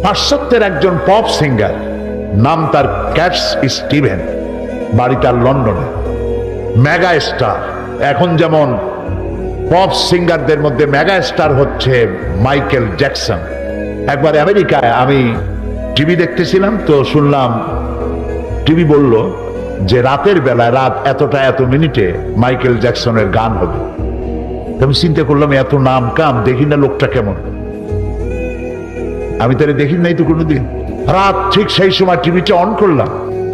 পাশ্চাত্যের একজন pop singer, নাম তার ক্যাটস স্টিভেন, বাড়ি তার লন্ডনে, মেগা স্টার। এখন যেমন পপ সিঙ্গারদের মধ্যে মেগা স্টার হচ্ছে মাইকেল জ্যাকসন। একবার আমেরিকায় আমি টিভি দেখতেছিলাম, তো শুনলাম টিভি বলল যে রাতের বেলায় রাত এতটা এত মিনিটে মাইকেল জ্যাকসনের গান হবে। আমি চিন্তা করলাম এত নাম কাম, দেখি না লোকটা কেমন। আমি তাহলে দেখি নাই তো কোনোদিন। রাত ঠিক সেই সময় টিভিটা অন করলাম,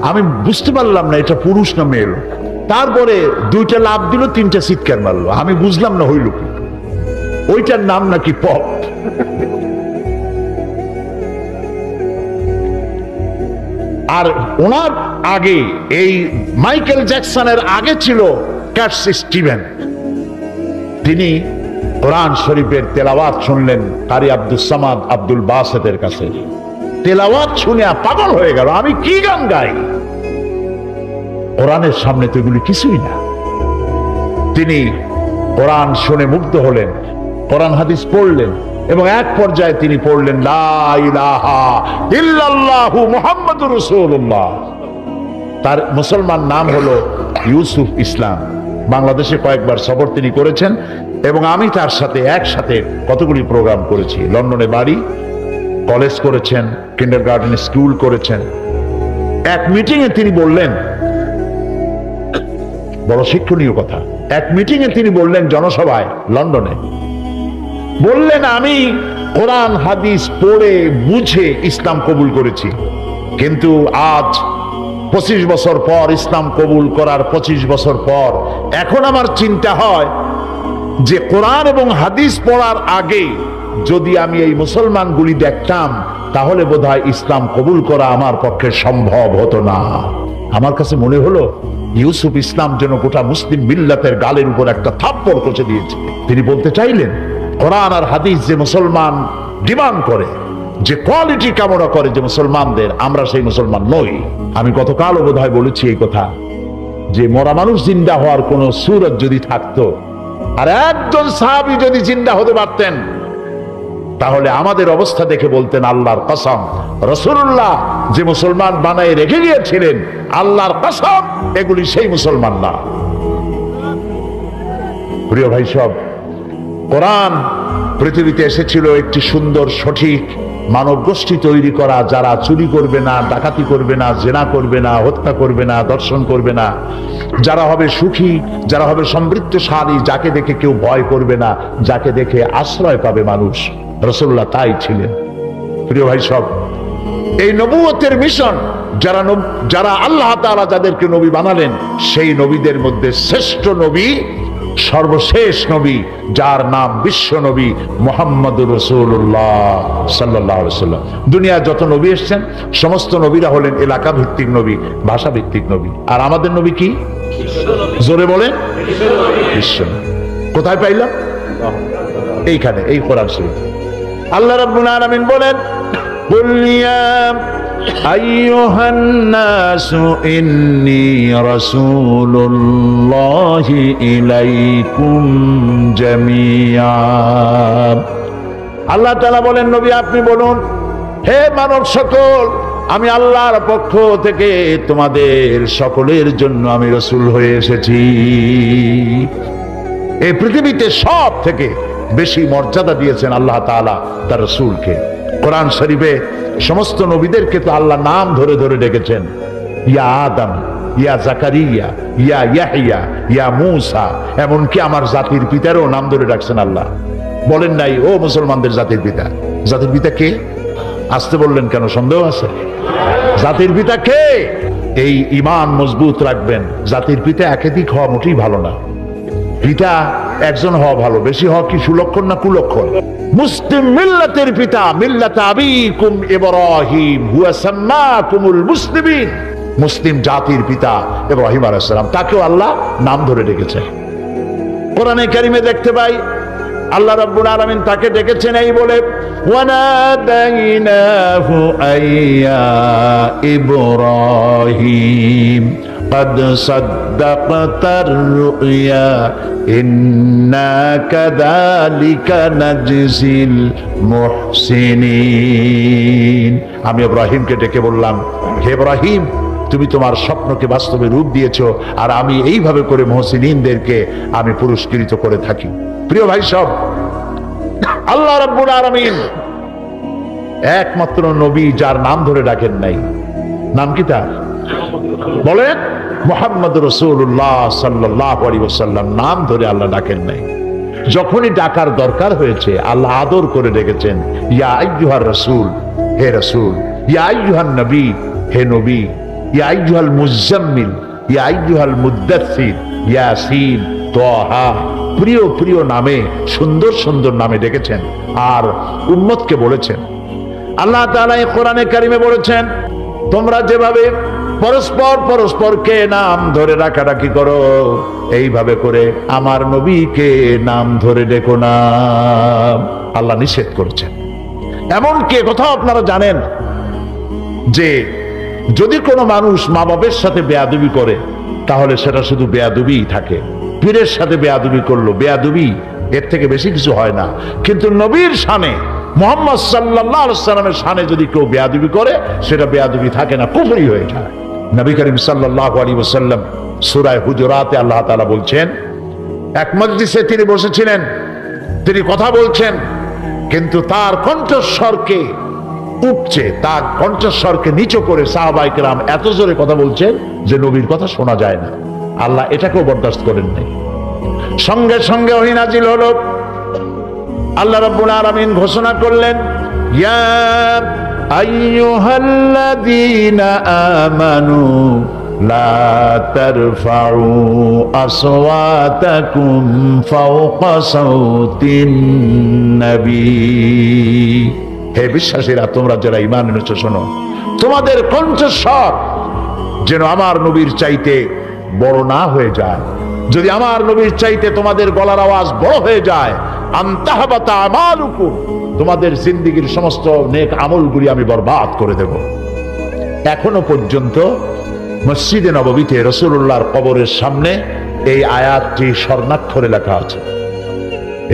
আমি বুঝতে পারলাম না এটা পুরুষ না মেয়ে লোক। তারপরে দুইটা লাফ দিল, তিনটা চিৎকার মারলো, আমি বুঝলাম না হইল কি। ওইটার নাম নাকি পপ। আর ওনার আগে, এই মাইকেল জ্যাকসনের আগে ছিল ক্যাটস স্টিভেন। তিনি কোরআন শরীফের তেলাওয়াত শুনলেন কারি আব্দুল সামাদ আব্দুল বাসেতের কাছে। তেলাওয়াত শুনে পাগল হয়ে গেল, আমি কি গান গাই, কোরআনের সামনে তো এগুলি কিছুই না। তিনি কোরআন শুনে মুগ্ধ হলেন, কোরআন হাদিস পড়লেন এবং এক পর্যায়ে তিনি পড়লেন লা ইলাহা ইল্লাল্লাহু মুহাম্মাদুর রাসূলুল্লাহ। তার মুসলমান নাম হলো ইউসুফ ইসলাম। বাংলাদেশে কয়েকবার সফর তিনি করেছেন এবং আমি তার সাথে একসাথে কতগুলি প্রোগ্রাম করেছি। লন্ডনে বাড়ি, কলেজ করেছেন, কিন্ডারগার্টেন স্কুল করেছেন। এক মিটিংয়ে তিনি বললেন, বড় শিক্ষণীয় কথা, এক মিটিংয়ে তিনি বললেন জনসভায় লন্ডনে, বললেন আমি কোরআন হাদিস পড়ে বুঝে ইসলাম কবুল করেছি, কিন্তু আজ 25 বছর পর, ইসলাম কবুল করার 25 বছর পর এখন আমার চিন্তা হয় যে কোরআন এবং হাদিস পড়ার আগে যদি আমি এই মুসলমানগুলি দেখতাম তাহলে বোধহয় ইসলাম কবুল করা আমার পক্ষে সম্ভব হতো না। আমার কাছে মনে হলো ইউসুফ ইসলাম যেন গোটা মুসলিম মিল্লাতের গালের উপর একটা থাপ্পড় কষে দিয়েছে। তিনি বলতে চাইলেন কোরআন আর হাদিস যে মুসলমান ডিমান্ড করে, যে কোয়ালিটি কামনা করে যে মুসলমানদের, আমরা সেই মুসলমান নই। আমি গতকালও বোধহয় বলেছি এই কথা, যে মরা মানুষ জিন্দা হওয়ার কোন সুরত যদি থাকতো আর একজন সাহাবী যদি জিন্দা হতে পারতেন তাহলে আমাদের অবস্থা দেখে বলতেন আল্লাহর কসম, রাসূলুল্লাহ যে মুসলমান বানায় রেখে গিয়েছিলেন, আল্লাহর কসম এগুলি সেই মুসলমান না। প্রিয় ভাই সব, কোরআন পৃথিবীতে এসেছিল একটি সুন্দর সঠিক মানব গোষ্ঠী তৈরি করা, যারা চুরি করবে না, ডাকাতি করবে না, জেনা করবে না, হত্যা করবে না, দর্শন করবে না, যারা হবে সুখী, যারা হবে সমৃদ্ধশালী, যাকে দেখে কেউ ভয় করবে না, যাকে দেখে আশ্রয় পাবে মানুষ। রাসূলুল্লাহ তাই ছিলেন। প্রিয় ভাই সব, এই নবুয়তের মিশন যারা আল্লাহ তাআলা যাদেরকে নবী বানালেন, সেই নবীদের মধ্যে শ্রেষ্ঠ নবী, সর্বশেষ নবী, যার নাম বিশ্ব নবী মুহাম্মদুর রাসূলুল্লাহ সাল্লাল্লাহু আলাইহি ওয়াসাল্লাম। দুনিয়ায় যত নবী এসেছেন সমস্ত নবীরা হলেন এলাকা ভিত্তিক নবী, ভাষা ভিত্তিক নবী। আর আমাদের নবী কি? জোরে বলেন, বিশ্ব নবী। কোথায় পাইলাম? এইখানে, এই কোরআন শরীফ। আল্লাহ রাব্বুল আলামিন বলেন, কুল ইয়া আইয়ুহান নাসু ইন্নী রাসূলুল্লাহি ইলাইকুম জামিআ। আল্লাহ তাআলা বলেন, নবী আপনি বলুন, হে মানব সকল, আমি আল্লাহর পক্ষ থেকে তোমাদের সকলের জন্য আমি রাসূল হয়ে এসেছি। এই পৃথিবীতে সব থেকে বেশি মর্যাদা দিয়েছেন আল্লাহ তাআলা তার রাসূলকে। কোরআন শরীফে সমস্ত নবীদেরকে তো আল্লাহ নাম ধরে ধরে ডেকেছেন, ইয়া আদম, ইয়া জাকারিয়া, ইয়া ইয়াহইয়া, ইয়া মূসা, এমনকি আমার জাতির পিতারও নাম ধরে ডাকছেন আল্লাহ। বলেন নাই ও মুসলমানদের জাতির পিতা? জাতির পিতা কে? আসতে বললেন কেন? সন্দেহ আছে? জাতির পিতা কে? এই ঈমান মজবুত রাখবেন, জাতির পিতা একাধিক হওয়া মোটেই ভালো না। পিতা একজন হওয়া ভালো, বেশি হওয়া কি সুলক্ষণ না কুলক্ষণ? মুসলিম মিল্লাতের পিতা, মিল্লাত আবিকুম ইব্রাহিম হুয়া সাম্মাকুমুল মুসলিমিন, মুসলিম জাতির পিতা ইব্রাহিম আলাইহিস সালাম, তাকেও আল্লাহ নাম ধরে ডেকেছেন। কোরআনে কারিমে দেখতে পাই আল্লাহ রাব্বুল আলামিন তাকে ডেকেছেন এই বলে, ওয়ানাদাইনাহু আইয়া ইব্রাহিম قد صدقت الرؤيا إنا كذلك نجزي المحسنين। আমি ইব্রাহিমকে ডেকে বললাম, হে ইব্রাহিম, তুমি তোমার স্বপ্নকে বাস্তবে রূপ দিয়েছো, আর আমি এইভাবে করে মুহসিনিনদেরকে আমি পুরস্কৃত করে থাকি। প্রিয় ভাই সব, আল্লাহ রাব্বুল আলামিন একমাত্র নবী যার নাম ধরে ডাকেন নাই। নাম কি তার? বলেন, মুহাম্মদ রাসূলুল্লাহ সাল্লাল্লাহু আলাইহি ওয়াসাল্লাম নাম ধরে আল্লাহ ডাকেন নাই। যখনই ডাকার দরকার হয়েছে আল্লাহ আদর করে ডেকেছেন, ইয়া আইয়ুহার রাসূল, হে রাসূল, ইয়া আইয়ুহান নবী, হে নবী, ইয়া আইয়ুহাল মুজাম্মিল, ইয়া আইয়ুহাল মুদ্দাসসির, ইয়াসিন, তাহা, প্রিয় প্রিয় নামে, সুন্দর সুন্দর নামে ডেকেছেন আর উম্মতকে বলেছেন। আল্লাহ তাআলা এই কোরআনে কারিমে বলেছেন, তোমরা যেভাবে পরস্পর পরস্পরকে নাম ধরে ডাকাডাকি করো, এইভাবে করে আমার নবীকে নাম ধরে ডেকো না। আল্লাহ নিষেধ করেছেন। এমনকি কোথাও আপনারা জানেন যে যদি কোনো মানুষ মা বাবার সাথে বেয়াদবি করে তাহলে সেটা শুধু বেয়াদবিই থাকে। পীরের সাথে বেয়াদবি করলো বেয়াদবি, এর থেকে বেশি কিছু হয় না। কিন্তু নবীর শানে, মুহাম্মদ সাল্লাল্লাহু আলাইহি ওয়াসাল্লামের শানে যদি কেউ বেয়াদবি করে সেটা বেয়াদবি থাকে না, কুফরি হয়ে যায়। নবী করিম সাল্লাল্লাহু আলাইহি ওয়াসাল্লাম সূরা হুজুরাতে আল্লাহ তাআলা বলছেন, এক মজলিসে তিনি বসেছিলেন, তিনি কথা বলছেন, কিন্তু তার কণ্ঠস্বরকে উপচে, তার কণ্ঠস্বরকে নিচু করে সাহাবায়ে কেরাম এত জোরে কথা বলছেন যে নবীর কথা শোনা যায় না। আল্লাহ এটাকেও বরদাস্ত করেন নাই। সঙ্গে সঙ্গে ওহী নাজিল হলো। আল্লাহ রাব্বুল আলামিন ঘোষণা করলেন, ইয়া আইয়ুহাল্লাযীনা আমানু লা তারফাউ আসওয়াতাকুম ফাওকা সাওতিন নবী। হে বিশ্বাসীরা, তোমরা যারা ঈমান এনেছো শোনো, তোমাদের কণ্ঠস্বর যেন আমার নবীর চাইতে বড় না হয়ে যায়। যদি আমার নবীর চাইতে তোমাদের গলার আওয়াজ বড় হয়ে যায়, আনতাহবাতা আমালুকুম, তোমাদের জিন্দেগীর সমস্ত নেক আমলগুলি আমি বরবাদ করে দেব। এখনো পর্যন্ত মসজিদে নববীতে রাসূলুল্লাহর কবরের সামনে এই আয়াতটি স্বর্ণাক্ষরে লেখা আছে।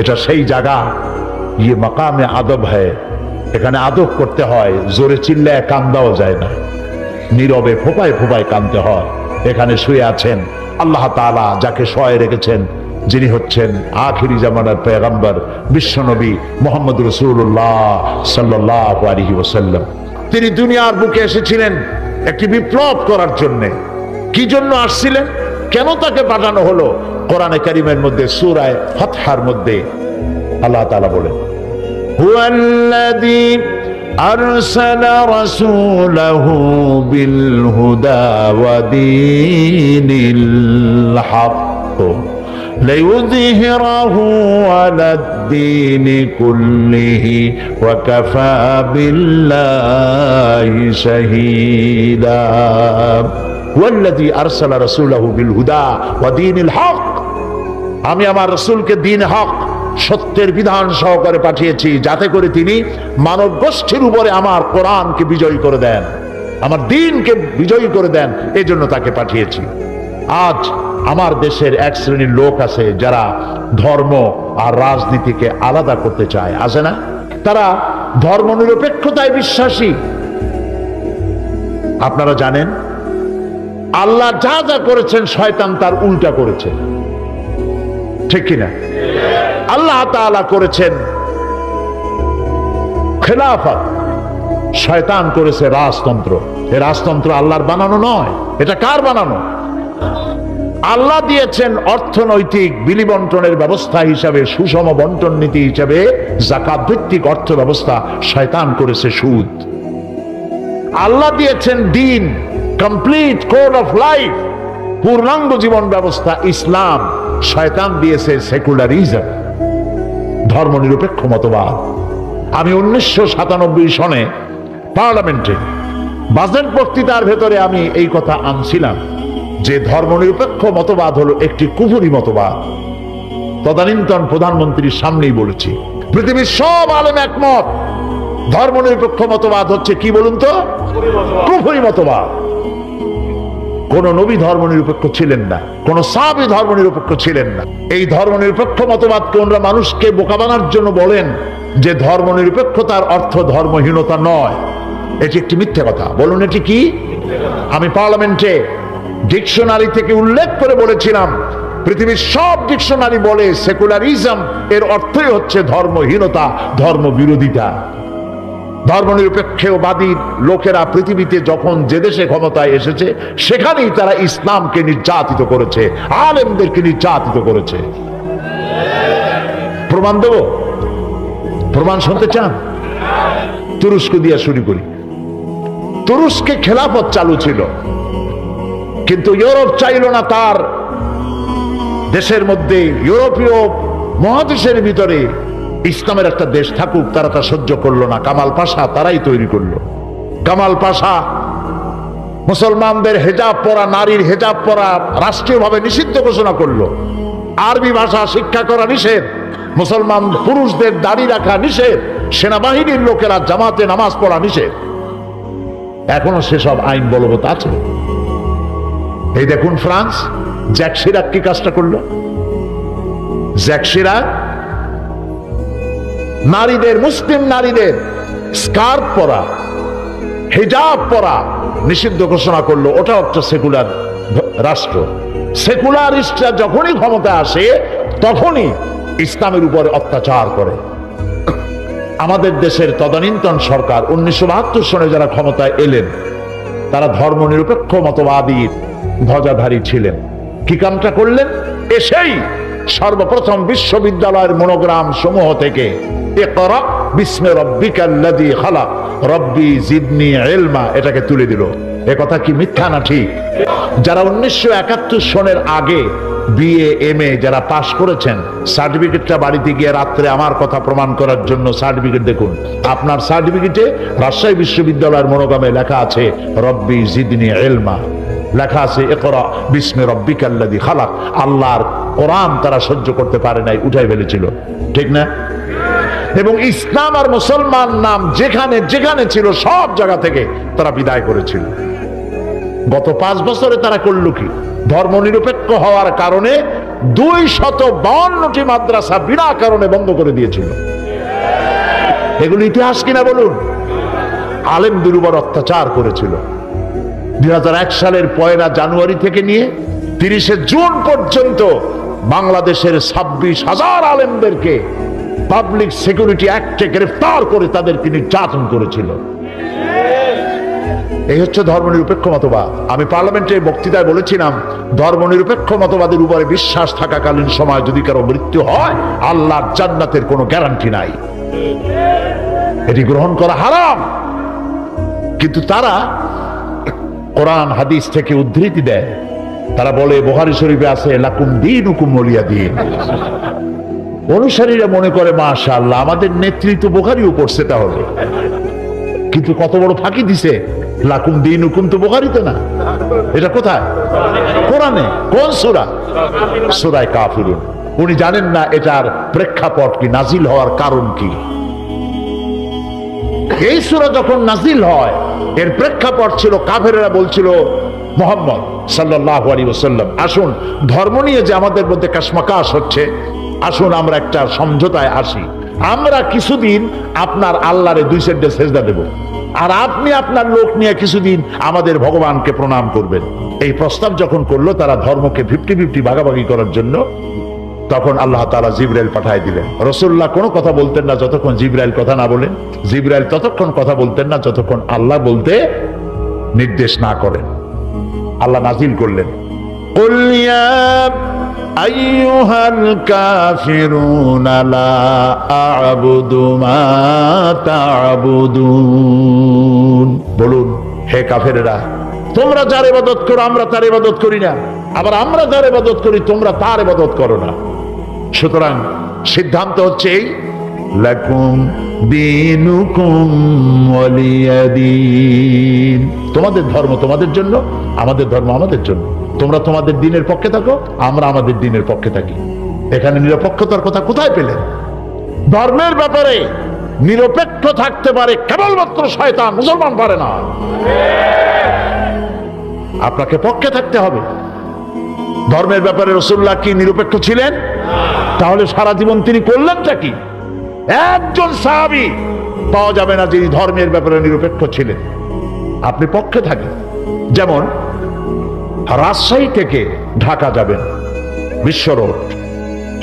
এটা সেই জায়গা, ইয়ে মাকামে আদব হয়, এখানে আদব করতে হয়, জোরে চিল্লায় কান্দাও যায় না, নীরবে ফোঁপায় ফোঁপায় কাঁদতে হয়। এখানে শুয়ে আছেন আল্লাহ তাআলা যাকে শয়ে রেখেছেন, যিনি হচ্ছেন আখিরি জামানার পয়গম্বর বিশ্বনবী মুহাম্মদ রাসূলুল্লাহ সাল্লাল্লাহু আলাইহি ওয়াসাল্লাম। তিনি দুনিয়ার বুকে এসেছিলেন একটি বিপ্লব করার জন্য। কি জন্য আসছিলেন, কেন তাকে পাঠানো হলো? কোরআনে কারীমের মধ্যে সূরা ফাতহার মধ্যে আল্লাহ তাআলা বলেন, হুয়াল্লাযী আরসালা রাসূলাহু বিল হুদা ওয়া দীনিল হক লিইয়ুযহিরাহু আলাদ-দীনি কুল্লিহি ওয়া কাফা বিল্লাহি শাহীদা। ওয়াল্লাযী আরসালা রাসূলাহু বিল হুদা ওয়া দীনিল হক, আমি আমার রাসূলকে দ্বীন হক, সত্যের বিধান সহকারে পাঠিয়েছি, যাতে করে তিনি মানব গোষ্ঠীর উপরে আমার কোরআনকে বিজয়ী করে দেন, আমার দ্বীনকে বিজয়ী করে দেন। এই জন্য তাকে পাঠিয়েছি। আজ আমার দেশের এক শ্রেণীর লোক আছে যারা ধর্ম আর রাজনীতিকে আলাদা করতে চায়, আছে না? তারা ধর্মনিরপেক্ষতায় বিশ্বাসী। আপনারা জানেন আল্লাহ যা যা করেছেন শয়তান তার উল্টা করেছে, ঠিক কিনা? আল্লাহ তাআলা করেছেন খেলাফত, শয়তান করেছে রাজতন্ত্র। এই রাজতন্ত্র আল্লাহর বানানো নয়, এটা কার বানানো? আল্লাহ দিয়েছেন অর্থনৈতিক বিলি বন্টনের ব্যবস্থা হিসাবে, সুষম বন্টন নীতি হিসাবে যাকাত ভিত্তিক অর্থ ব্যবস্থা, শয়তান করেছে সুদ। আল্লাহ দিয়েছেন দ্বীন, কমপ্লিট কোড অফ লাইফ, পূর্ণাঙ্গ জীবন ব্যবস্থা ইসলাম, শয়তান দিয়েছে সেকুলারিজম, ধর্মনিরপেক্ষ মতবাদ। আমি 1997 সনে পার্লামেন্টে বাজেট বক্তৃতার ভেতরে আমি এই কথা আনছিলাম যে ধর্মনিরপেক্ষ মতবাদ হলো একটি কুফরি মতবাদ। তদানীন্তন প্রধানমন্ত্রীর সামনেই বলেছি, পৃথিবীর সব আলেম একমত, ধর্মনিরপেক্ষ মতবাদ হচ্ছে কি বলুন তো? কুফরি মতবাদ। কোন নবী ধর্মনিরপেক্ষ ছিলেন না, কোন সাহাবী ধর্মনিরপেক্ষ ছিলেন না। এই ধর্মনিরপেক্ষ মতবাদকে ওনারা মানুষকে বোকা বানানোর জন্য বলেন যে ধর্মনিরপেক্ষতার অর্থ ধর্মহীনতা নয়। এটি একটি মিথ্যে কথা। বলুন এটি কি? আমি পার্লামেন্টে ডিকশনারি থেকে উল্লেখ করে বলেছিলাম, পৃথিবীর সব ডিকশনারি বলে সেকুলারিজম এর অর্থই হচ্ছে ধর্মহীনতা, ধর্ম বিরোধিতা। ধর্মনিরপেক্ষবাদী লোকেরা পৃথিবীতে যখন যে দেশে ক্ষমতায় এসেছে সেখানেই তারা ইসলামকে নির্যাতিত করেছে, আলেমদেরকে নির্যাতিত করেছে। প্রমাণ দেব? প্রমাণ শুনতে চান? তুরস্ক দিয়ে শুরু করি। তুরস্কে খেলাফত চালু ছিল, কিন্তু ইউরোপ চাইল না তার দেশের মধ্যে, ইউরোপীয় মহাদেশের ভিতরে ইসলামের একটা দেশ থাকুক। তারা তা সহ্য করলো না। কামাল পাশা তারাই তৈরি করলো। কামাল পাশা মুসলমানদের হেজাব পরা, নারীর হেজাব পরা রাষ্ট্রীয়ভাবে নিষিদ্ধ ঘোষণা করলো। আরবি ভাষা শিক্ষা করা নিষেধ, মুসলমান পুরুষদের দাড়ি রাখা নিষেধ, সেনাবাহিনীর লোকেরা জামাতে নামাজ পড়া নিষেধ। এখনো সেসব আইন বলবৎ আছে। এই দেখুন ফ্রান্স, জ্যাক শিরাক কি কাজটা করলো? জ্যাক শিরাক নারীদের, মুসলিম নারীদের স্কার্ফ পরা, হিজাব পরা নিষিদ্ধ ঘোষণা করলো। ওটা একটা সেকুলার রাষ্ট্র। সেকুলারিস্টরা যখনই ক্ষমতায় আসে তখনই ইসলামের উপরে অত্যাচার করে। আমাদের দেশের তদানীন্তন সরকার 1972 সনে যারা ক্ষমতায় এলেন তারা ধর্মনিরপেক্ষ মতবাদী ধ্বজাধারী ছিলেন। কি কামটা করলেন? এসেই সর্বপ্রথম বিশ্ববিদ্যালয়ের মনোগ্রাম সমূহ থেকে ইকরা বিস্মি রাব্বিকাল্লাযী খালাক রব্বি জিদনি ইলমা এটাকে তুলে দিল। এ কথা কি মিথ্যা না ঠিক? যারা 1971 সনের আগে বিএ এমএ যারা পাশ করেছেন, সার্টিফিকেটটা বাড়িতে গিয়ে রাত্রে আমার কথা প্রমাণ করার জন্য সার্টিফিকেট দেখুন। আপনার সার্টিফিকেটে রাজশাহী বিশ্ববিদ্যালয়ের মনোগ্রামে লেখা আছে রব্বি জিদনি ইলমা, লেখা আছে ইকরা বিস্মি রাব্বিকাল্লাযী খালাক। আল্লাহর কোরআন তারা সহ্য করতে পারে নাই, উঠাই ফেলেছিল। ঠিক না? এবং ইসলাম আর মুসলমান নাম যেখানে যেখানে ছিল সব জায়গা থেকে তারা বিদায় করেছিল। গত 5 বছরে তারা করল কি? ধর্মনিরপেক্ষ হওয়ার কারণে 252টি মাদ্রাসা বিনা কারণে বন্ধ করে দিয়েছিল। এগুলো ইতিহাস কিনা বলুন? আলেমদের উপর অত্যাচার করেছিল। 2001 সালের 1 জানুয়ারি থেকে নিয়ে 30 জুন পর্যন্ত বাংলাদেশের 26,000 আলেমদেরকে পাবলিক সিকিউরিটি অ্যাক্টে গ্রেফতার করে তাদেরকে নির্যাতন করেছিল। এই হচ্ছে ধর্মনিরপেক্ষ মতবাদ। আমি পার্লামেন্টে বক্তৃতায় বলেছিলাম, ধর্মনিরপেক্ষ মতবাদের উপরে বিশ্বাস থাকাকালীন সময় যদি কারো মৃত্যু হয় আল্লাহর জান্নাতের কোনো গ্যারান্টি নাই, এটি গ্রহণ করা হারাম। কিন্তু তারা কোরআন হাদিস থেকে উদ্ধৃতি দেয়। তারা বলে বুখারী শরীফে আছে লাকুম দীনুকুম ওয়ালিয়া দীন। অনুসারীরা মনে করে মাশাআল্লাহ আমাদের নেতৃত্ব বুখারীও পড়ছে তাহলে। কিন্তু কত বড় ফাঁকি দিছে। লাকুম দীনুকুম তো বুখারীতে না, এটা কোথায়? কোরআনে। কোন সূরা? সূরা কাফিরুন। উনি জানেন না এটার প্রেক্ষাপট কি, নাজিল হওয়ার কারণ কি। এই সূরা যখন নাজিল হয় এর প্রেক্ষাপট ছিল কাফেররা বলছিল মুহাম্মদ সাল্লাল্লাহু আলাইহি ওয়াসাল্লাম আসুন, ধর্ম নিয়ে যে আমাদের মধ্যে কাশমাকাশ হচ্ছে, আসুন আমরা একটা সমঝোতায় আসি। আমরা কিছুদিন আপনার আল্লাহরে 2 সেজদা সেজদা দেব, আর আপনি আপনার লোক নিয়ে কিছুদিন আমাদের ভগবানকে প্রণাম করবেন। এই প্রস্তাব যখন করলো তারা ধর্মকে 50-50 ভাগাভাগি করার জন্য, তখন আল্লাহ তাআলা জিবরাইল পাঠিয়ে দিলেন। রাসূলুল্লাহ কোনো কথা বলতেন না যতক্ষণ জিবরাইল কথা না বলেন। জিবরাইল ততক্ষণ কথা বলতেন না যতক্ষণ আল্লাহ বলতে নির্দেশ না করেন। আল্লাহ নাজিল করলেন কুল ইয়া আইয়ুহাল কাফিরুনা লা আ'বুদু মা তা'বুদুন। বলুন হে কাফেরেরা, তোমরা যার ইবাদত করো আমরা তার ইবাদত করি না, আবার আমরা যার ইবাদত করি তোমরা তার ইবাদত করো না। সুতরাং সিদ্ধান্ত হচ্ছে এই, লাকুম দীনুকুম ওয়ালিয়া দীন। তোমাদের ধর্ম তোমাদের জন্য, আমাদের ধর্ম আমাদের জন্য। তোমরা তোমাদের দ্বীনের পক্ষে থাকো, আমরা আমাদের দ্বীনের পক্ষে থাকি। এখানে নিরপেক্ষতার কথা কোথায় পেলেন? ধর্মের ব্যাপারে নিরপেক্ষ থাকতে পারে কেবলমাত্র শয়তান, মুসলমান পারে না। আপনাকে পক্ষে থাকতে হবে। ধর্মের ব্যাপারে রাসূলুল্লাহ কি নিরপেক্ষ ছিলেন? তাহলে সারা জীবন তিনি করলেনটা কি? একজন সাহাবী পাওয়া যাবে না যিনি ধর্মের ব্যাপারে নিরপেক্ষ ছিলেন। আপনি পক্ষে থাকেন। যেমন রাজশাহী থেকে ঢাকা যাবেন বিশ্ব রোড,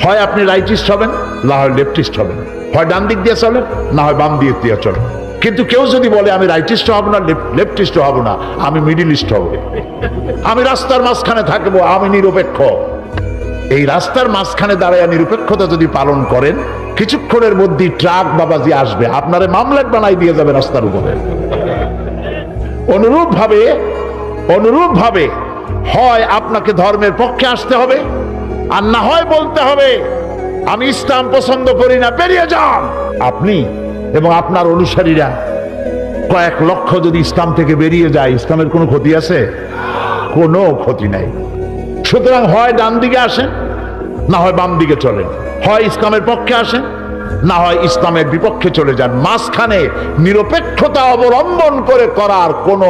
হয় আপনি রাইটিস্ট হবেন না হয় লেফটিস্ট হবেন, হয় ডান দিক দিয়ে চলেন না হয় বাম দিক দিয়ে চলেন। কিন্তু কেউ যদি বলে আমি রাইটিস্ট হব না লেফটিস্ট হব না, আমি মিডিলিস্ট হব, আমি রাস্তার মাঝখানে থাকবো, আমি নিরপেক্ষ, এই রাস্তার মাঝখানে দাঁড়ায় নিরপেক্ষতা যদি পালন করেন, কিছুক্ষণের মধ্যে ট্রাক বাবাজি আসবে, আপনারে মামলাট বানাই দিয়ে যাবে রাস্তার উপরে। অনুরূপ ভাবে হয় আপনাকে ধর্মের পক্ষে আসতে হবে, আর না হয় বলতে হবে আমি ইসলাম পছন্দ করি না, বেরিয়ে যান। আপনি এবং আপনার অনুসারীরা কয়েক লক্ষ যদি ইসলাম থেকে বেরিয়ে যায়, ইসলামের কোনো ক্ষতি আছে? কোনো ক্ষতি নাই। সুতরাং হয় ডান দিকে আসেন না হয় বাম দিকে চলেন, হয় ইসলামের পক্ষে আসেন না হয় ইসলামের বিপক্ষে চলে যান। মাঝখানে নিরপেক্ষতা অবলম্বন করে করার কোনো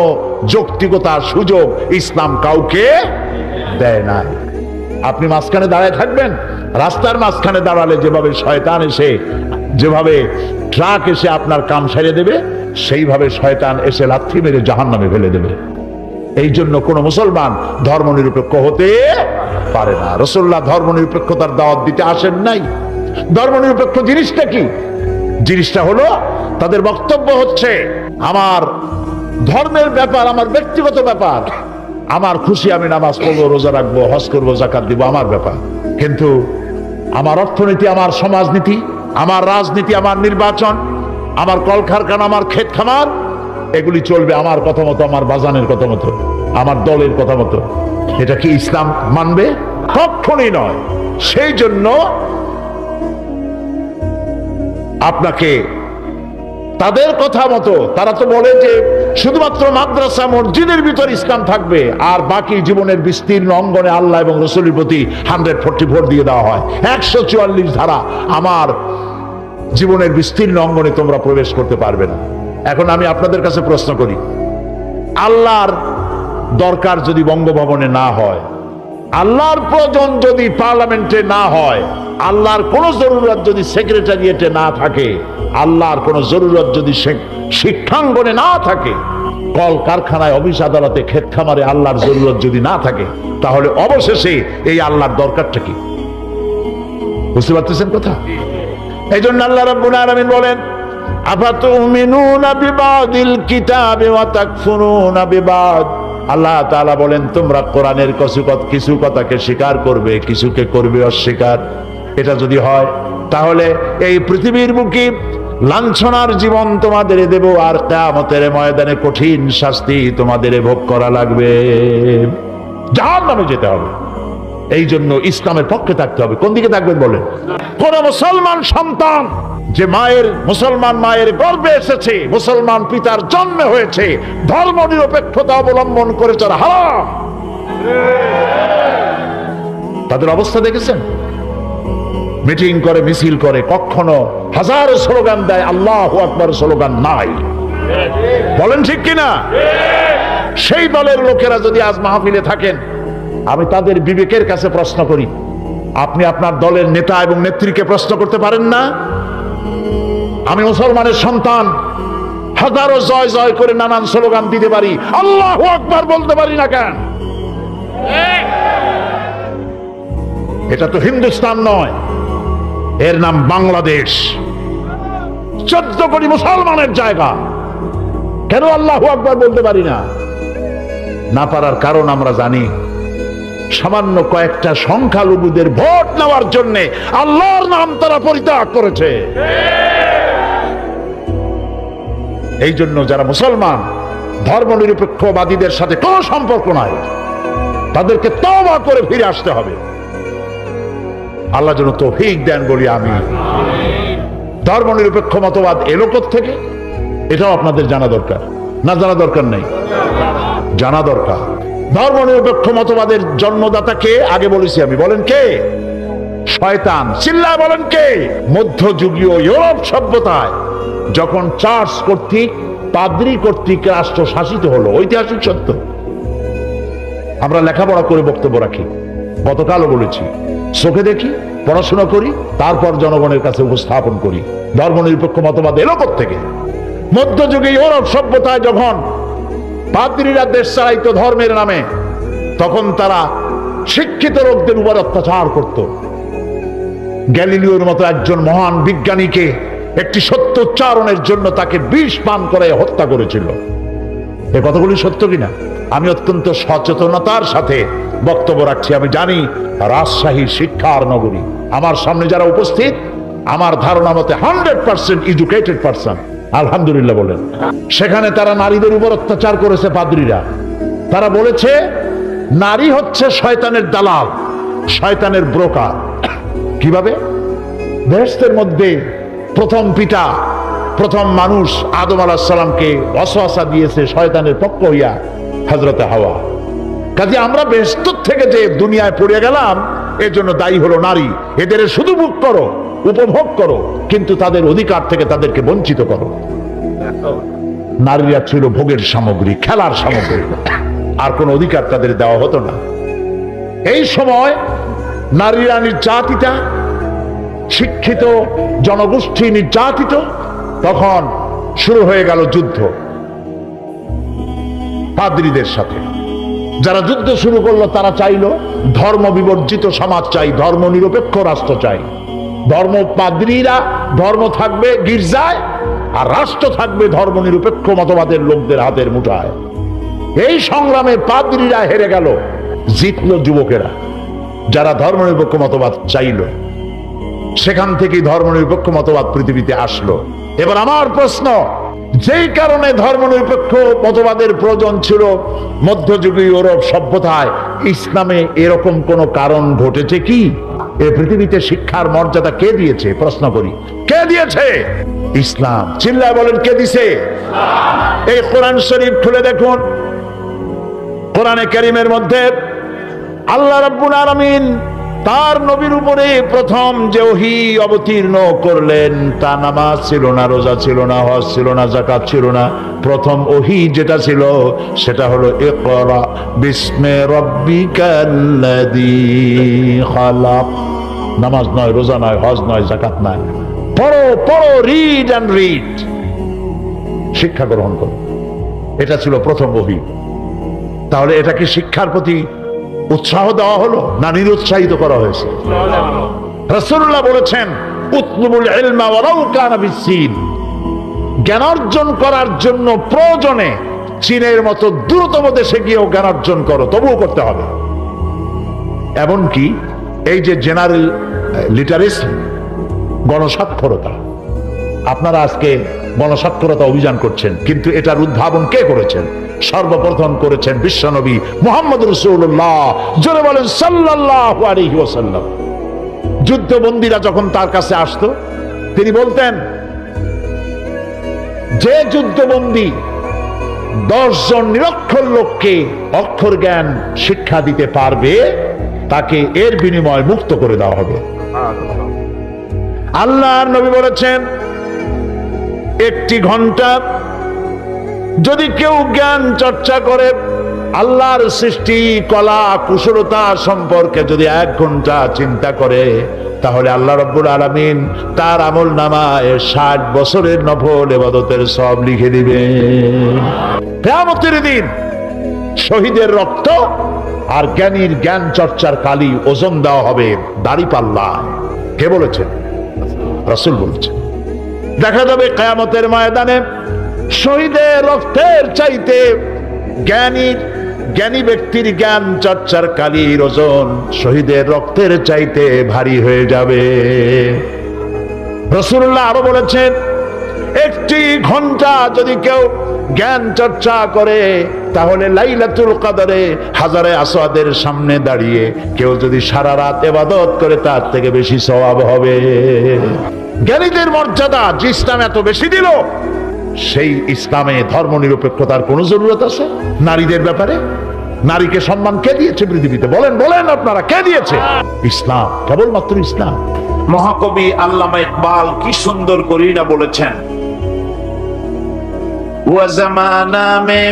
যৌক্তিকতার সুযোগ ইসলাম কাউকে দেয় না। আপনি মাঝখানে দাঁড়ায় থাকবেন, রাস্তার মাঝখানে দাঁড়ালে যেভাবে শয়তান এসে, যেভাবে ট্রাক এসে আপনার কাম সেরে দেবে, সেইভাবে শয়তান এসে লাথি মেরে জাহান্নামে ফেলে দেবে। এই জন্য কোন মুসলমান ধর্ম নিরপেক্ষ হতে পারে না। রাসূলুল্লাহ ধর্ম নিরপেক্ষতার দাওয়াত দিতে আসেন নাই। ধর্ম নিরপেক্ষ জিনিসটা কি? জিনিসটা হলো তাদের বক্তব্য হচ্ছে আমার ধর্মের ব্যাপার আমার ব্যক্তিগত ব্যাপার, আমার খুশি আমি নামাজ পড়বো, রোজা রাখবো, হজ করবো, যাকাত দিব, আমার ব্যাপার। কিন্তু আমার অর্থনীতি, আমার সমাজনীতি, আমার রাজনীতি, আমার নির্বাচন, আমার কলকারখানা, আমার ক্ষেত খামার, এগুলি চলবে আমার কথা মতো, আমার বাজানের কথা মতো, আমার দলের কথা মতো। এটা কি ইসলাম মানবে? কখনই নয়। সেই জন্য আপনাকে তাদের কথা মতো, তারা তো বলে যে শুধুমাত্র মাদ্রাসা মসজিদের ভিতর ইসলাম থাকবে, আর বাকি জীবনের বিস্তীর্ণ অঙ্গনে আল্লাহ এবং রাসূলের প্রতি 144 দিয়ে দেওয়া হয়। 144 ধারা, আমার জীবনের বিস্তীর্ণ অঙ্গনে তোমরা প্রবেশ করতে পারবে না। এখন আমি আপনাদের কাছে প্রশ্ন করি, আল্লাহর দরকার যদি বঙ্গভবনে না হয়, আল্লাহর প্রয়োজন যদি পার্লামেন্টে না হয়, আল্লাহর কোন জরুরত যদি সেক্রেটারিয়েটে না থাকে, আল্লাহর কোন জরুরত যদি শিক্ষাঙ্গনে না থাকে, কল কারখানায়, অফিস আদালতে, ক্ষেত খামারে আল্লাহর জরুরত যদি না থাকে, তাহলে অবশেষে এই আল্লাহর দরকারটা কি? বুঝতে পারতেছেন কথা? এই জন্য আল্লাহ রাব্বুল আলামিন বলেন আফাতুমিনুনা বিবাদিল কিতাবি ওয়া তাকফুরুনা বিবাদ। আল্লাহ তাআলা বলেন তোমরা কোরআনের কিছু কথাকে স্বীকার করবে, কিছুকে করবে অস্বীকার। এটা যদি হয় তাহলে এই পৃথিবীর বুকে লাঞ্ছনার জীবন তোমাদের দেব, আর কিয়ামতের ময়দানে কঠিন শাস্তি তোমাদের ভোগ করা লাগবে, জাহান্নামে যেতে হবে। এই জন্য ইসলামের পক্ষে থাকতে হবে। কোন দিকে থাকবেন বলেন? কোন মুসলমান সন্তান যে মুসলমান মায়ের গর্ভে এসেছে, মুসলমান পিতার জন্মে হয়েছে, ধর্ম নিরপেক্ষতা অবলম্বন করে চলা হারাম। তাদের অবস্থা দেখেছেন? মিটিং করে, মিছিল করে, কখনো হাজারো স্লোগান দেয়, আল্লাহু আকবার স্লোগান নাই। বলেন ঠিক কিনা? সেই দলের লোকেরা যদি আজ মাহফিলে থাকেন, আমি তাদের বিবেকের কাছে প্রশ্ন করি, আপনি আপনার দলের নেতা এবং নেত্রীকে প্রশ্ন করতে পারেন না? আমি মুসলমানের সন্তান, হাজারো জয় জয় করে নানান স্লোগান দিতে পারি, আল্লাহু আকবার বলতে পারি না কেন? এটা তো হিন্দুস্তান নয়, এর নাম বাংলাদেশ। 14 কোটি মুসলমানের জায়গা, কেন আল্লাহু আকবার বলতে পারি না? না পারার কারণ আমরা জানি, সামান্য কয়েকটা সংখ্যালঘুদের ভোট নেওয়ার জন্য আল্লাহর নাম তারা পরিত্যাগ করেছে। এই জন্য যারা মুসলমান, ধর্মনিরপেক্ষবাদীদের সাথে কোনো সম্পর্ক নাই, তাদেরকে তওবা করে ফিরে আসতে হবে। আল্লাহ যেন তৌফিক দেন বলি আমি। ধর্মনিরপেক্ষ মতবাদ এলো থেকে, এটাও আপনাদের জানা দরকার। না জানা দরকার নেই? জানা দরকার। ধর্মনিরপেক্ষ মতবাদের জন্মদাতাকে আগে বলেছি আমি, বলেন কে? শয়তান। চিল্লায় বলেন কে? মধ্যযুগীয় ইউরোপ সভ্যতায় যখন চার্চ কর্তৃক, পাদ্রী কর্তৃক রাষ্ট্র শাসিত হলো, ঐতিহাসিক সত্য। আমরা লেখাপড়া করে বক্তব্য রাখি, গতকালও বলেছি, চোখে দেখি, পড়াশোনা করি, তারপর জনগণের কাছে উপস্থাপন করি। ধর্মনিরপেক্ষ মতবাদ এলো থেকে? মধ্যযুগে ইউরোপ সভ্যতায় যখন পাদ্রীরা দেশ চালাইতো ধর্মের নামে, তখন তারা শিক্ষিত লোকদের উপর অত্যাচার করত। গ্যালিলিওর মতো একজন মহান বিজ্ঞানীকে একটি সত্য উচ্চারণের জন্য তাকে বিষ পান করে হত্যা করেছিল। এ কথাগুলি সত্য কিনা? আমি অত্যন্ত সচেতনতার সাথে বক্তব্য রাখছি। আমি জানি রাজশাহী শিক্ষার নগরী। আমার সামনে যারা উপস্থিত, আমার ধারণা মতে 100% এডুকেটেড পারসন, আলহামদুলিল্লাহ বলেন। সেখানে তারা নারীদের উপর অত্যাচার করেছে পাদ্রীরা। তারা বলেছে নারী হচ্ছে শয়তানের দালাল, শয়তানের ব্রোকার। কিভাবে? বেহেশতের মধ্যে প্রথম পিতা, প্রথম মানুষ আদম আলাইহিস সালামকে ওয়াসওয়াসা দিয়েছে শয়তানের পক্ষ হইয়া হযরতে হাওয়া। কাজে আমরা বেহেশত থেকে যে দুনিয়ায় পড়ে গেলাম, এর জন্য দায়ী হলো নারী। এদের শুধু ভোগ করো, উপভোগ করো, কিন্তু তাদের অধিকার থেকে তাদেরকে বঞ্চিত করো। নারীরা ছিল ভোগের সামগ্রী, খেলার সামগ্রী, আর কোন অধিকার তাদের দেওয়া হতো না। এই সময় নারীরা নির্যাতিতা, শিক্ষিত জনগোষ্ঠী নির্যাতিত। তখন শুরু হয়ে গেল যুদ্ধ পাদ্রীদের সাথে। যারা যুদ্ধ শুরু করলো তারা চাইলো ধর্ম বিবর্জিত সমাজ চাই, ধর্ম নিরপেক্ষ রাষ্ট্র চাই। পাদ্রীরা ধর্ম থাকবে গির্জায়, আর রাষ্ট্র থাকবে ধর্ম নিরপেক্ষ মতবাদের লোকদের হাতের মুঠায়। এই সংগ্রামে পাদ্রীরা হেরে গেল, জিতলো যুবকেরা, যারা ধর্মনিরপেক্ষ মতবাদ চাইল। সেখান থেকেই ধর্মনিরপেক্ষ মতবাদ পৃথিবীতে আসলো। এবার আমার প্রশ্ন, যেই কারণে ধর্মনিরপেক্ষ মতবাদের প্রয়োজন ছিল মধ্যযুগীয় ইউরোপ সভ্যতায়, ইসলামে এরকম কোন কারণ ঘটেছে কি? এই পৃথিবীতে শিক্ষার মর্যাদা কে দিয়েছে? প্রশ্ন করি, কে দিয়েছে? ইসলাম। চিল্লায় বলেন, কে দিছে? এই কোরআন শরীফ খুলে দেখুন। কোরআনে কারীমের মধ্যে আল্লাহ রাব্বুল আলামিন তার নবীর উপরে প্রথম যে ওহী অবতীর্ণ করলেন, তা নামাজ ছিল না, রোজা ছিল না, হজ ছিল না, যাকাত ছিল না। প্রথম ওহী যেটা ছিল সেটা হলো ইকরা বিসমি রাব্বিকাল্লাযী খালাক। নামাজ নয়, রোজা নয়, হজ নয়, যাকাত নয়, পড়ো পড়ো, রিড এন্ড রিড, শিক্ষা গ্রহণ করো। এটা ছিল প্রথম ওহী। তাহলে এটা কি শিক্ষার প্রতি উৎসাহ দেওয়া হলো না নিরুৎসাহিত করা হয়েছে? রাসূলুল্লাহ বলেছেন, উতলুবুল ইলমা ওয়ালাউ কানা বিসসিন, জ্ঞান অর্জন করার জন্য প্রয়োজনে চীনের মতো দ্রুততম দেশে গিয়েও জ্ঞান অর্জন করো, তবুও করতে হবে। এমনকি এই যে জেনারেল লিটারেসি, গণসাক্ষরতা, আপনারা আজকে গণসাক্ষরতা অভিযান করছেন, কিন্তু এটার উদ্ভাবন কে করেছেন? সর্বপ্রথম করেছেন বিশ্বনবী মুহাম্মদ রাসূলুল্লাহ। জোরে বলেন সাল্লাল্লাহু আলাইহি ওয়াসাল্লাম। যুদ্ধবন্দীরা যখন তার কাছে আসতো, তিনি বলতেন, যে যুদ্ধবন্দী 10 জন নিরক্ষর লোককে অক্ষর জ্ঞান শিক্ষা দিতে পারবে, তাকে এর বিনিময়ে মুক্ত করে দেওয়া হবে। আল্লাহর নবী বলেছেন, 1 ঘন্টা যদি কেউ জ্ঞান চর্চা করে, আল্লাহর সৃষ্টি কলা কুশলতা সম্পর্কে যদি 1 ঘন্টা চিন্তা করে, তাহলে আল্লাহ রাব্বুল আলামিন তার আমলনামায় 60 বছরের নফল ইবাদতের সওয়াব লিখে দিবেন। কিয়ামতের দিন শহীদের রক্ত আর জ্ঞানীর জ্ঞান চর্চার কালি ওজন দেওয়া হবে দাড়িপাল্লায়। কে বলেছেন? রাসূল বলেছেন। দেখা যাবে কিয়ামতের ময়দানে শহীদের রক্তের চাইতে জ্ঞানী ব্যক্তির জ্ঞান চর্চার কালির ওজন শহীদের রক্তের চাইতে ভারী হয়ে যাবে। রাসূলুল্লাহ আরো বলেছেন, 1 ঘন্টা যদি কেউ জ্ঞান চর্চা করে, তাহলে লাইলাতুল কদরে হাজারে আসওয়াদের সামনে দাঁড়িয়ে কেউ যদি সারা রাত ইবাদত করে, তার থেকে বেশি সওয়াব হবে। জ্ঞানীদের মর্যাদা যে ইসলাম এত বেশি দিল, সেই ইসলামে ধর্ম নিরপেক্ষতার কোন জরুরত আছে? নারীদের ব্যাপারে নারীকে সম্মান কে দিয়েছে পৃথিবীতে? বলেন বলেন আপনারা, কে দিয়েছে? ইসলাম, কেবলমাত্র ইসলাম। মহাকবি আল্লামা ইকবাল কি সুন্দর করে না বলেছেন, ওয়া জামানা মে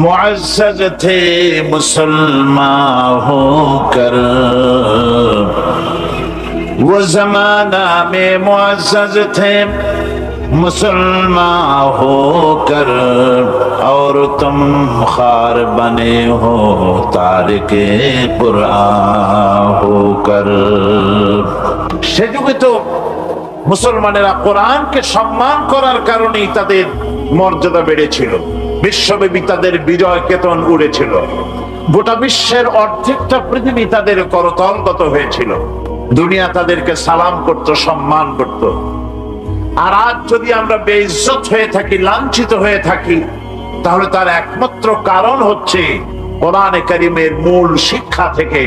মুআজ্জাজ থে মুসলমান হোকর, वो जमाना में मुअज़्ज़ज़ थे मुसलमान होकर, और तुम खार बने हो तारिके कुरान होकर। সে যুগে তো মুসলমানেরা কোরআনকে সম্মান করার কারণেই তাদের মর্যাদা বেড়েছিল, বিশ্বব্যাপী তাদের বিজয় কেতন উড়েছিল, গোটা বিশ্বের অর্ধেকটা পৃথিবী তাদের করতলগত হয়েছিল, দুনিয়া তাদেরকে সালাম করত, সম্মান করত। আর আজ যদি আমরা বেইজ্জত হয়ে থাকি, লাঞ্ছিত হয়ে থাকি, তাহলে তার একমাত্র কারণ হচ্ছে কোরআনে কারিমের মূল শিক্ষা থেকে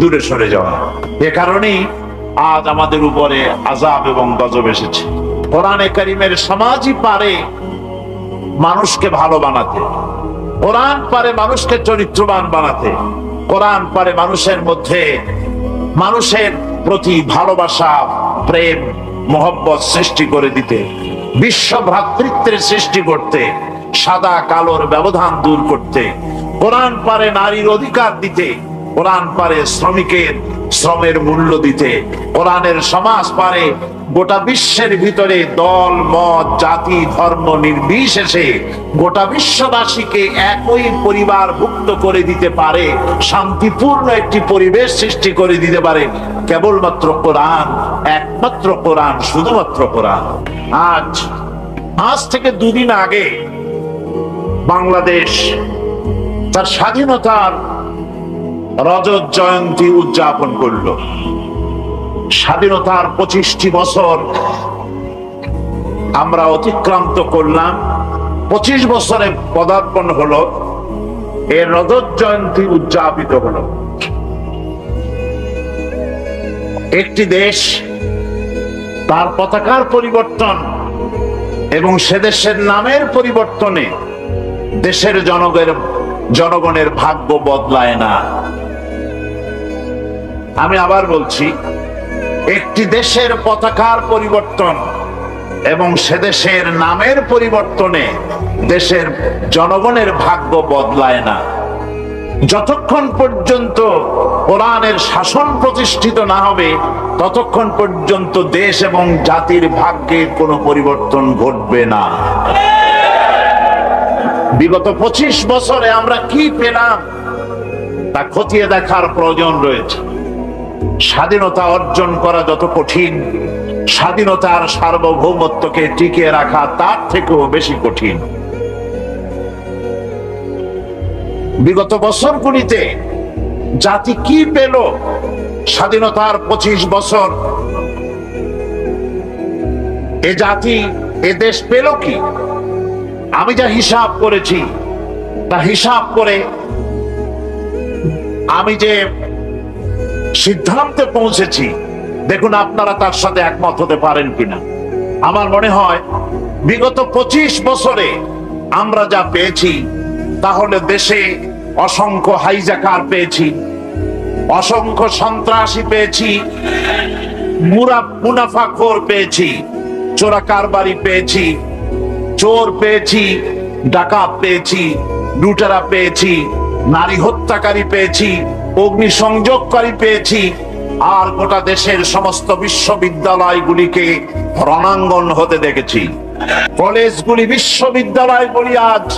দূরে সরে যাওয়া। এ কারণেই আজ আমাদের উপরে আযাব এবং গজব এসেছে। কোরআনে কারিমের সমাজই পারে মানুষকে ভালো বানাতে, কোরআন পারে মানুষকে চরিত্রবান বানাতে, কোরআন পারে মানুষের মধ্যে মানুষের প্রতি ভালোবাসা, প্রেম, মহব্বত সৃষ্টি করে দিতে, বিশ্ব ভ্রাতৃত্বের সৃষ্টি করতে, সাদা কালোর ব্যবধান দূর করতে। কোরআন পারে নারীর অধিকার দিতে, কোরআন পারে শ্রমিকের শ্রমের মূল্য দিতে, কোরআনের সমাজ পারে গোটা বিশ্বের ভিতরে দল মত জাতি ধর্ম নির্বিশেষে গোটা বিশ্ববাসীকে একই পরিবারভুক্ত করে দিতে পারে, শান্তিপূর্ণ একটি পরিবেশ সৃষ্টি করে দিতে পারে কেবলমাত্র কোরআন, একমাত্র কোরআন, শুধুমাত্র কোরআন। আজ থেকে দুদিন আগে বাংলাদেশ তার স্বাধীনতার রজত জয়ন্তী উদযাপন করল। স্বাধীনতার 25টি বছর আমরা অতিক্রান্ত করলাম, 25 বছরে পদার্পণ হলো, এর রজত জয়ন্তী উদযাপিত হলো। একটি দেশ তার পতাকার পরিবর্তন এবং সে দেশের নামের পরিবর্তনে দেশের জনগণের ভাগ্য বদলায় না। আমি আবার বলছি, একটি দেশের পতাকার পরিবর্তন এবং সে দেশের নামের পরিবর্তনে দেশের জনগণের ভাগ্য বদলায় না। যতক্ষণ পর্যন্ত কোরআনের শাসন প্রতিষ্ঠিত না হবে ততক্ষণ পর্যন্ত দেশ এবং জাতির ভাগ্যের কোনো পরিবর্তন ঘটবে না। বিগত 25 বছরে আমরা কি পেলাম তা খতিয়ে দেখার প্রয়োজন রয়েছে। স্বাধীনতা অর্জন করা যত কঠিন, স্বাধীনতার সার্বভৌমত্বকে টিকিয়ে রাখা তার থেকেও বেশি কঠিন। বিগত বছরগুলিতে জাতি কি পেল? স্বাধীনতার 25 বছর এ জাতি, এ দেশ পেল কি? আমি যা হিসাব করেছি তা হিসাব করে আমি যে সিদ্ধান্তে পৌঁছেছি, দেখুন আপনারা তার সাথে একমত হতে পারেন কিনা। আমার মনে হয় বিগত 25 বছরে আমরা যা পেয়েছি তাহলে দেশে অসংখ্য হাইজাকার পেয়েছি, অসংখ্য সন্ত্রাসী পেয়েছি, মুনাফাখোর পেয়েছি, চোরা কারবারি পেয়েছি, চোর পেয়েছি, ডাকাত পেয়েছি, লুটেরা পেয়েছি, নারী হত্যাকারী পেয়েছি, অগ্নিসংযোগকারী পেয়েছি, আর গোটা দেশের সমস্ত বিশ্ববিদ্যালয়গুলিকে রণাঙ্গন হতে দেখেছি। কলেজগুলি, বিশ্ববিদ্যালয়গুলি আজ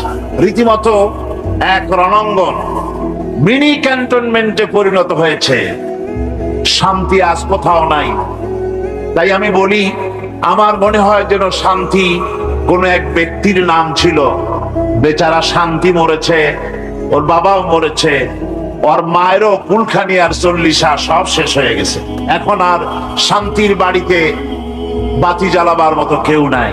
রীতিমতো এক রণাঙ্গন, মিনি ক্যান্টনমেন্টে পরিণত হয়েছে। শান্তি আজ কোথাও নাই। তাই আমি বলি, আমার মনে হয় যেন শান্তি কোন এক ব্যক্তির নাম ছিল, বেচারা শান্তি মরেছে, ওর বাবাও মরেছে, ওর মায়েরও কুলখানি আর 40 সব শেষ হয়ে গেছে। এখন আর শান্তির বাড়িতে বাতি জ্বালাবার মতো কেউ নাই।